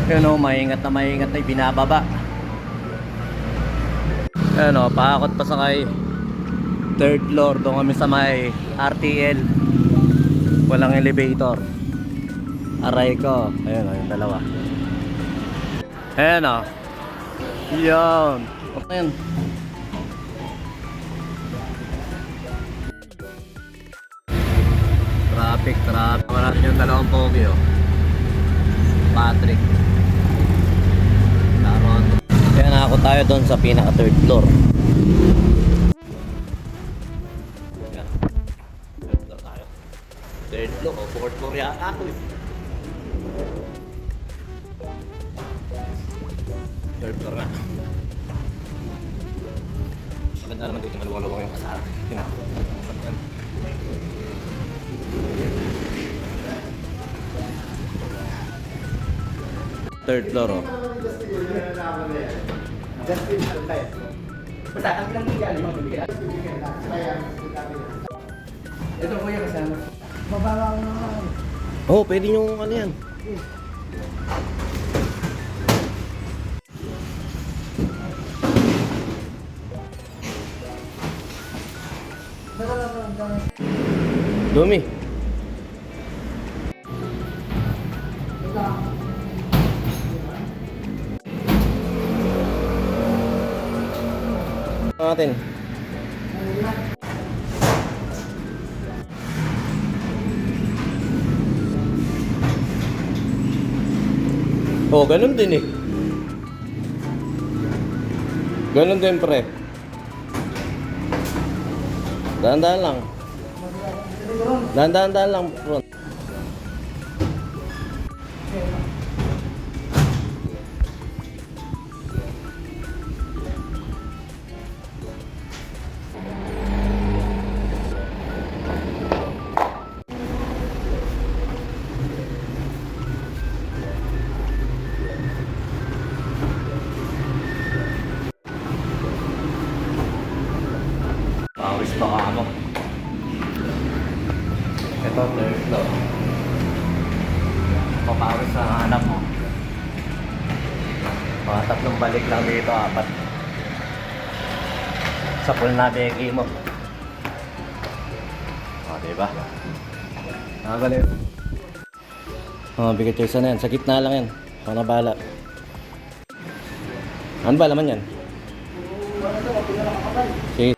Yun o, maingat na binababa. Yun o, paakot pa sa kay third floor. Doon kami sa may RTL. Walang elevator. Aray ko. Ayun o, yung dalawa. Ayan o. Yun. Ayan. Traffic. Wala rin yung dalawang pogi o. Patrick. Laron. Kaya na ako tayo doon sa pinaka third floor. Third floor o fourth floor yata ako eh. Third floor na. Maganda naman dito, maluwalawang yung kasara. Third floor oh. Ito po yung kasama. Bababa ko naman. Oh, pwede nyo ano yan. Dumi. Natin. Oh, ganun din eh. Ganun din pre. Dahan-dahan lang. Dahan-dahan lang bro. Pawis pa ka mo. Ito, third floor. Papawis sa anak mo. Mga tatlong balik lang dito, 4. Sa pool na beki mo. O, diba? Nakagalit. Bigat yung isa na yan. Sa gitna lang yan. Mga bala. Ano ba laman yan? Sige.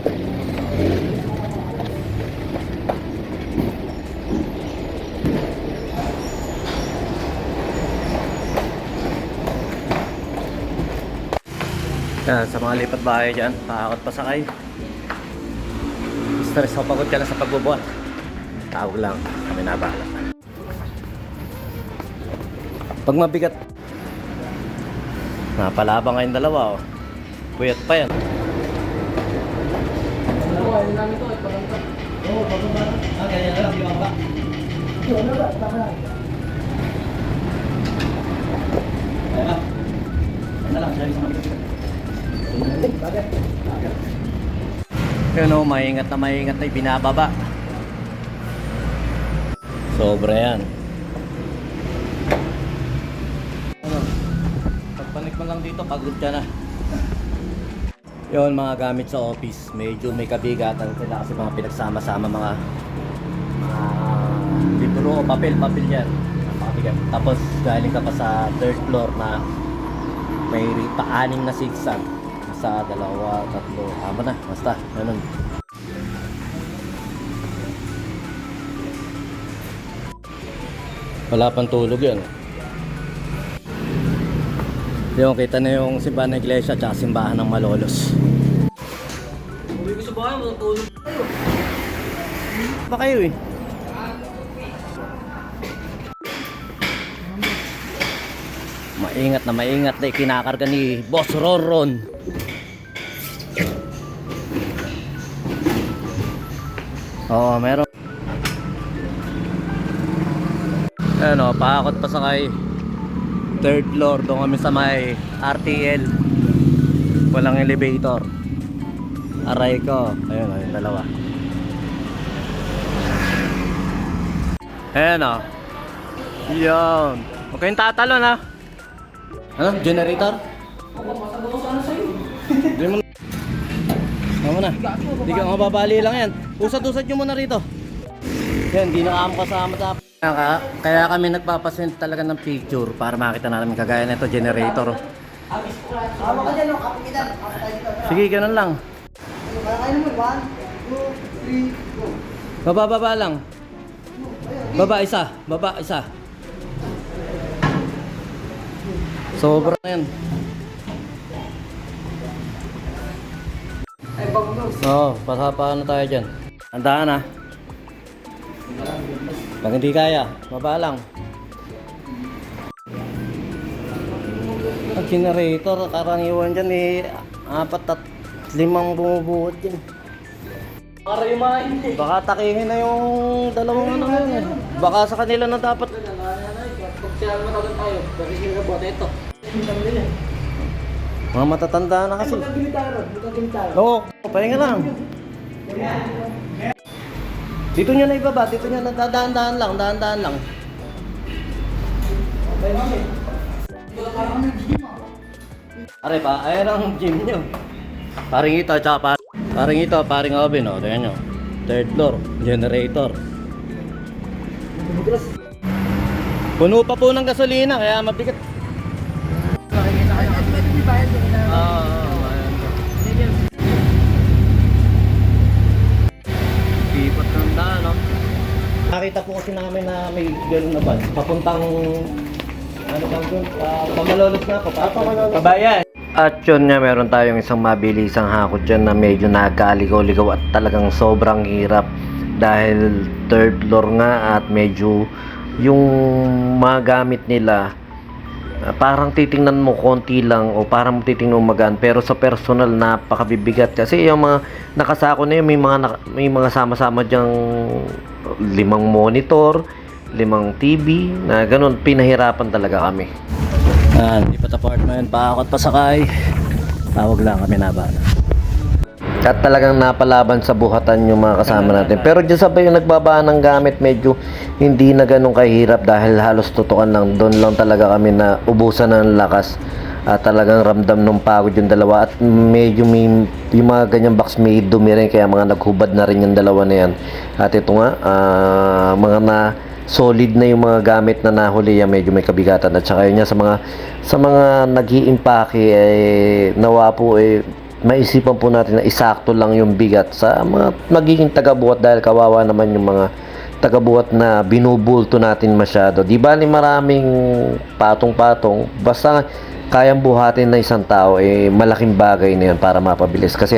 Yan, sa mga lipat bahay dyan, pakakot pa sakay. Stress o pagod ka lang sa pagbubuhat. Tawag lang, kami nabahala. Pag mabigat, napalabang kayong dalawa oh. Puyat pa yan. Dalawa, yung namin ito, ipaganda. Oo, paganda. Ganyan na lang, di ba? Yun na ba? Tama. Ano lang, siya isang yun o, maingat na binababa. Sobra yan. Ano, pagpanik mo lang dito, pagod ka na. Yun, mga gamit sa office, medyo may kabigatan sila kasi mga pinagsama-sama mga libro o papel yan. Napakabigat. Tapos galing ka pa sa third floor na may pa-anim na zigzag. Isa, dalawa, tatlo, tama na, basta, ganun. Wala pang tulog yan. Yung kita na yung simbahan ng iglesia at simbahan ng Malolos. Uwi ko sa bahay, matutulog tayo. Ba kayo eh? Maingat na ikinakarga ni Boss Roron. Oo, meron. Ayan o, paakot pa sa kay third floor. Doon kami sa may RTL. Walang elevator. Aray ko. Ayun o, yung dalawa. Ayan o. Yun. Huwag kayong tatalon ha. Ano? Generator? Oo, masagot ko sana sa'yo. Hindi mo Tama na. Hindi ka mababali lang yan. Usad-usad nyo muna rito. Yan, di na kami kasama sa... Kaya kami nagpapasend talaga ng picture para makita namin kagaya nito generator. Tama ka dyan, no? Kapitan. Sige, ganun lang. Kaya kayo naman, 1, 2, 3, go. Baba lang. Baba isa. Sobra na yan. Ay, bang nose. Oo, paano tayo dyan. Tandaan ha. Pag hindi kaya, baba lang. Ang generator, karaniwan dyan eh, 4 at 5 bumubuhat dyan. Para yung mga hindi. Baka takihin na yung dalawang ano yun eh. Baka sa kanila na dapat. Pag sila matagal tayo, pwede sila na buhat ito. Mga matatanda na kasi. Magkagili tayo. Oo, pahinga lang. Dito nyo na ibaba, dito nyo na dahan-dahan lang. Pare pa, ayan ang gym nyo. Paring ito, tsaka paring oven, o. Tingnan nyo. 3rd floor, generator. Puno pa po ng gasolina, kaya mabigat. Lipat ng daan, no? Nakita po kasi namin na may gano'n na van. Papuntang... Ano bang doon? Pamalolos na po. Kabayan! At yun nga, meron tayong isang mabilisang hakot dyan na medyo nagkaligaw-ligaw at talagang sobrang hirap. Dahil 3rd floor nga at medyo yung mga gamit nila parang titingnan mo konti lang o parang titingnan mo magaan, pero sa personal napakabibigat kasi yung mga nakasako na yun, may mga sama-sama dyang 5 monitor, 5 TV na ganun. Pinahirapan talaga kami. Lipat apartment, paakot pasakay, tawag lang kami na ba. At talagang napalaban sa buhatan yung mga kasama natin. Pero dyan sabay yung nagbabaan ng gamit, medyo hindi na ganun kahirap dahil halos tutukan lang. Doon lang talaga kami na ubusan ng lakas. At talagang ramdam ng pagod yung dalawa. At medyo may, yung mga ganyang box may dumi rin, kaya mga naghubad na rin yung dalawa na yan. At ito nga, mga na solid na yung mga gamit na nahuli yan, medyo may kabigatan. At saka yun nga, sa mga nag-i-impake, nawa po maisipan po natin na isakto lang yung bigat sa mga magiging tagabuhat, dahil kawawa naman yung mga tagabuhat na binubulto natin masyado. Di ba ni maraming patong-patong, basta kayang buhatin na isang tao, malaking bagay na yan para mapabilis. Kasi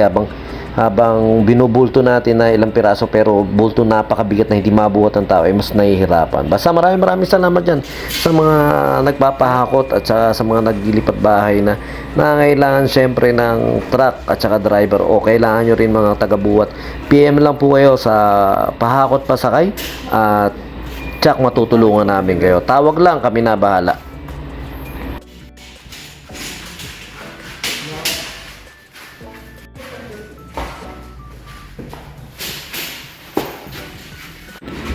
habang binubulto natin na ilang piraso pero bulto napakabigat na hindi mabuhat ng tao, mas nahihirapan. Basta maraming salamat dyan sa mga nagpapahakot at sa mga naglilipat bahay na nangangailangan syempre ng truck at saka driver, o kailangan nyo rin mga tagabuhat. PM lang po kayo sa pahakot pasakay at tsak matutulungan namin kayo. Tawag lang, kami na bahala.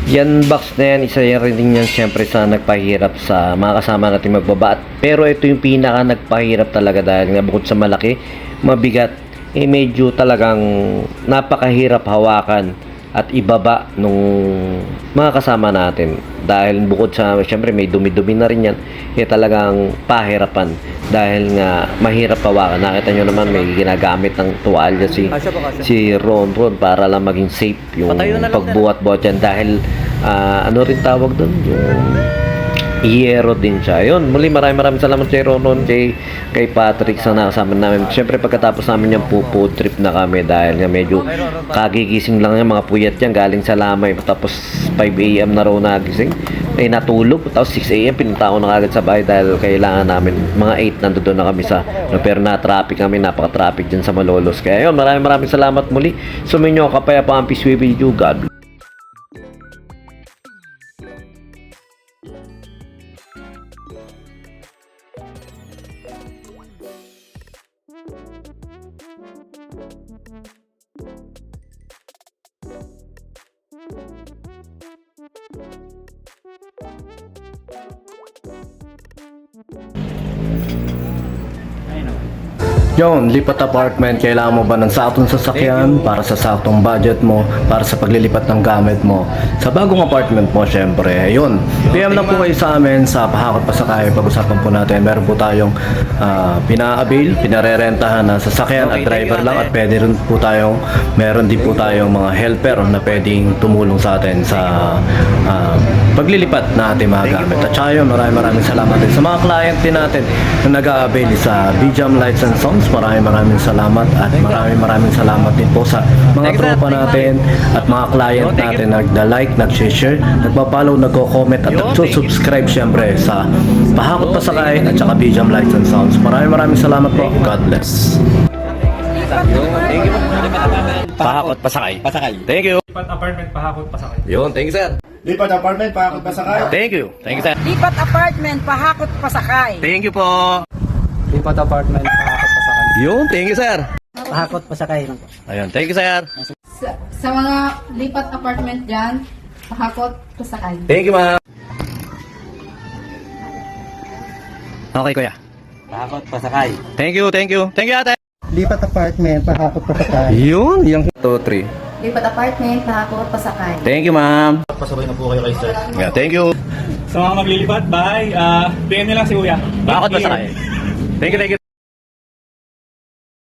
Yan box na yan, isa rin din yan syempre sa nagpahirap sa mga kasama natin magbaba. Pero ito yung pinaka nagpahirap talaga dahil nga bukod sa malaki, mabigat, medyo talagang napakahirap hawakan at ibaba nung mga kasama natin. Dahil bukod sa syempre may dumi-dumi na rin yan, talagang pahirapan dahil nga mahirap hawakan. Nakita nyo naman may ginagamit ng tuwalya si Ron para lang maging safe yung pagbuhat-buhat yan, dahil ano rin tawag doon, yung hiyero din siya. Yun, muli maraming salamat kay Ron, kay Patrick sa nakasama namin. Siyempre pagkatapos namin yung pupo trip na kami, dahil nga medyo kagigising lang yung mga puyat yan galing sa Lamay, tapos 5 AM na raw nagising, natulog, tapos 6 AM pinunta ako na agad sa bahay dahil kailangan namin mga 8 nandoon na kami pero na-traffic kami, napaka-traffic dyan sa Malolos. Kaya yun, maraming salamat muli. Suminyo kapayapaan, peace with you, God. Yon, lipat apartment, kailangan mo ba ng saktong sasakyan para sa saktong budget mo, para sa paglilipat ng gamit mo? Sa bagong apartment mo, syempre, yun. PM lang po kayo sa amin sa Pahakot Pasakay. Pag-usapan po natin, meron po tayong pina-avail, pinarerentahan na sasakyan at driver lang at pwede rin po tayong, meron din po tayong mga helper na pwedeng tumulong sa atin sa paglilipat na ating mga gamit. At saka yun, maraming salamat din sa mga client din natin na nag-a-avail sa BJAM Lights and Sounds. Maraming salamat at maraming salamat din po sa mga tropa natin at mga client natin na nagda-like, nag-share, nagpa-follow, nagko-comment at nag-subscribe syempre sa Pahakot Pasakay at saka BJAM Lights and Sounds. Maraming salamat po. God bless. Thank you. Pahakot Pasakay. Thank you. Lipat apartment, Pahakot, Pasakay. Yun, thank you sir. Lipat apartment, Pahakot Pasakay. Thank you. Thank you sir. Lipat apartment, Pahakot, Pasakay. Thank you po. Lipat apartment, Pahakot Pasakay. Yun, thank you sir. Pahakot Pasakay lang po. Ayun, thank you sir. Sa mga lipat apartment dyan, Pahakot, Pasakay. Thank you ma'am. Okay kuya. Pahakot, pasakay. Thank you ate. Lipat apartment, Pahakot Pasakay. Yun, yung 2, 3. Lipat apartment, Pahakot, Pasakay. Thank you ma'am. Pasabay na po kayo kay sir. Yeah, thank you. Sa mga maglilipat, bye. PM nyo lang si Kuya. Bakit ba sakay? Thank you.